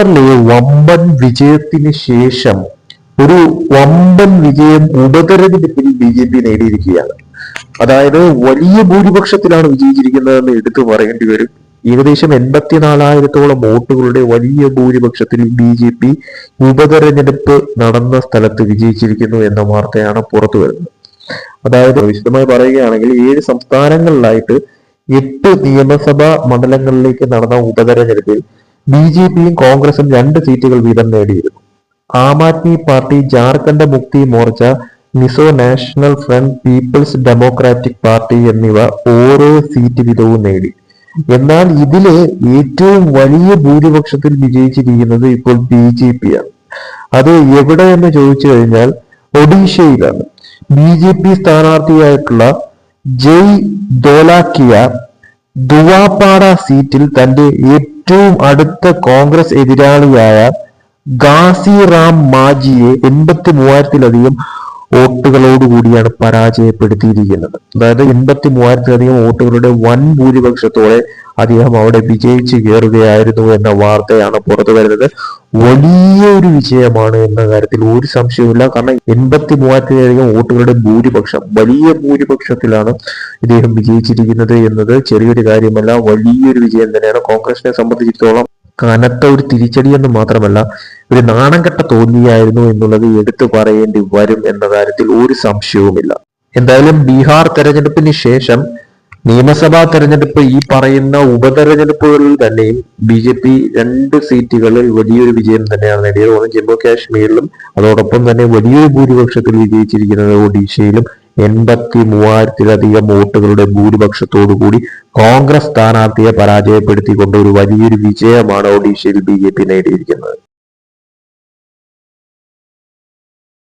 ബീഹാറിലെ വമ്പൻ വിജയത്തിന് ശേഷം ഒരു വമ്പൻ വിജയം ഉപതെരഞ്ഞെടുപ്പിൽ BJP നേടിയിരിക്കുകയാണ്. അതായത് വലിയ ഭൂരിപക്ഷത്തിലാണ് വിജയിച്ചിരിക്കുന്നതെന്ന് എടുത്തു പറയേണ്ടി വരും. ഏകദേശം 84,000-ഓളം വോട്ടുകളുടെ വലിയ ഭൂരിപക്ഷത്തിൽ BJP ഉപതെരഞ്ഞെടുപ്പ് നടന്ന സ്ഥലത്ത് വിജയിച്ചിരിക്കുന്നു എന്ന വാർത്തയാണ് പുറത്തു വരുന്നത്. അതായത് വിശദമായി പറയുകയാണെങ്കിൽ 7 സംസ്ഥാനങ്ങളിലായിട്ട് 8 നിയമസഭാ മണ്ഡലങ്ങളിലേക്ക് നടന്ന ഉപതെരഞ്ഞെടുപ്പിൽ BJPയും കോൺഗ്രസും 2 സീറ്റുകൾ വീതം നേടിയിരുന്നു. Aam Aadmi party, Jharkhand Mukti Morcha, Mizo national front, people's democratic party എന്നിവ ഓരോ സീറ്റ് വീതവും നേടി. എന്നാൽ ഇതില് ഏറ്റവും വലിയ ഭൂരിപക്ഷത്തിൽ വിജയിച്ചിരിക്കുന്നത് ഇപ്പോൾ BJP ആണ്. അത് എവിടെ എന്ന് ചോദിച്ചു കഴിഞ്ഞാൽ ഒഡീഷയിലാണ്. BJP സ്ഥാനാർത്ഥിയായിട്ടുള്ള ജയ് ധോലാക്കിയ ദുവാപാട സീറ്റിൽ തന്റെ ഏറ്റവും അടുത്ത കോൺഗ്രസ് എതിരാളിയായ ഗാസി റാം മാജിയെ 83,000-ലധികം വോട്ടുകളോടുകൂടിയാണ് പരാജയപ്പെടുത്തിയിരിക്കുന്നത്. അതായത് 83,000-ലധികം വോട്ടുകളുടെ വൻ ഭൂരിപക്ഷത്തോടെ അദ്ദേഹം അവിടെ വിജയിച്ചു കയറുകയായിരുന്നു എന്ന വാർത്തയാണ് പുറത്തു വരുന്നത്. വലിയൊരു വിജയമാണ് എന്ന കാര്യത്തിൽ ഒരു സംശയവുമില്ല. കാരണം 83,000-ലധികം വോട്ടുകളുടെ ഭൂരിപക്ഷം, വലിയ ഭൂരിപക്ഷത്തിലാണ് ഇദ്ദേഹം വിജയിച്ചിരിക്കുന്നത് എന്നത് ചെറിയൊരു കാര്യമല്ല, വലിയൊരു വിജയം തന്നെയാണ്. കോൺഗ്രസിനെ സംബന്ധിച്ചിടത്തോളം കനത്ത ഒരു തിരിച്ചടി എന്ന് മാത്രമല്ല, ഒരു നാണംകെട്ട തോൽവിയായിരുന്നു എന്നുള്ളത് എടുത്തു പറയേണ്ടി വരും എന്ന കാര്യത്തിൽ ഒരു സംശയവുമില്ല. എന്തായാലും ബീഹാർ തെരഞ്ഞെടുപ്പിന് ശേഷം നിയമസഭാ തെരഞ്ഞെടുപ്പ്, ഈ പറയുന്ന ഉപതെരഞ്ഞെടുപ്പുകളിൽ തന്നെയും BJP 2 സീറ്റുകളിൽ വലിയൊരു വിജയം തന്നെയാണ് നേടിയത്. ഒന്ന് ജമ്മു കാശ്മീരിലും അതോടൊപ്പം തന്നെ വലിയൊരു ഭൂരിപക്ഷത്തിൽ വിജയിച്ചിരിക്കുന്നത് ഒഡീഷയിലും 83,000-ലധികം വോട്ടുകളുടെ ഭൂരിപക്ഷത്തോടുകൂടി കോൺഗ്രസ് സ്ഥാനാർത്ഥിയെ പരാജയപ്പെടുത്തിക്കൊണ്ട് ഒരു വലിയൊരു വിജയമാണ് ഒഡീഷയിൽ BJP നേടിയിരിക്കുന്നത്.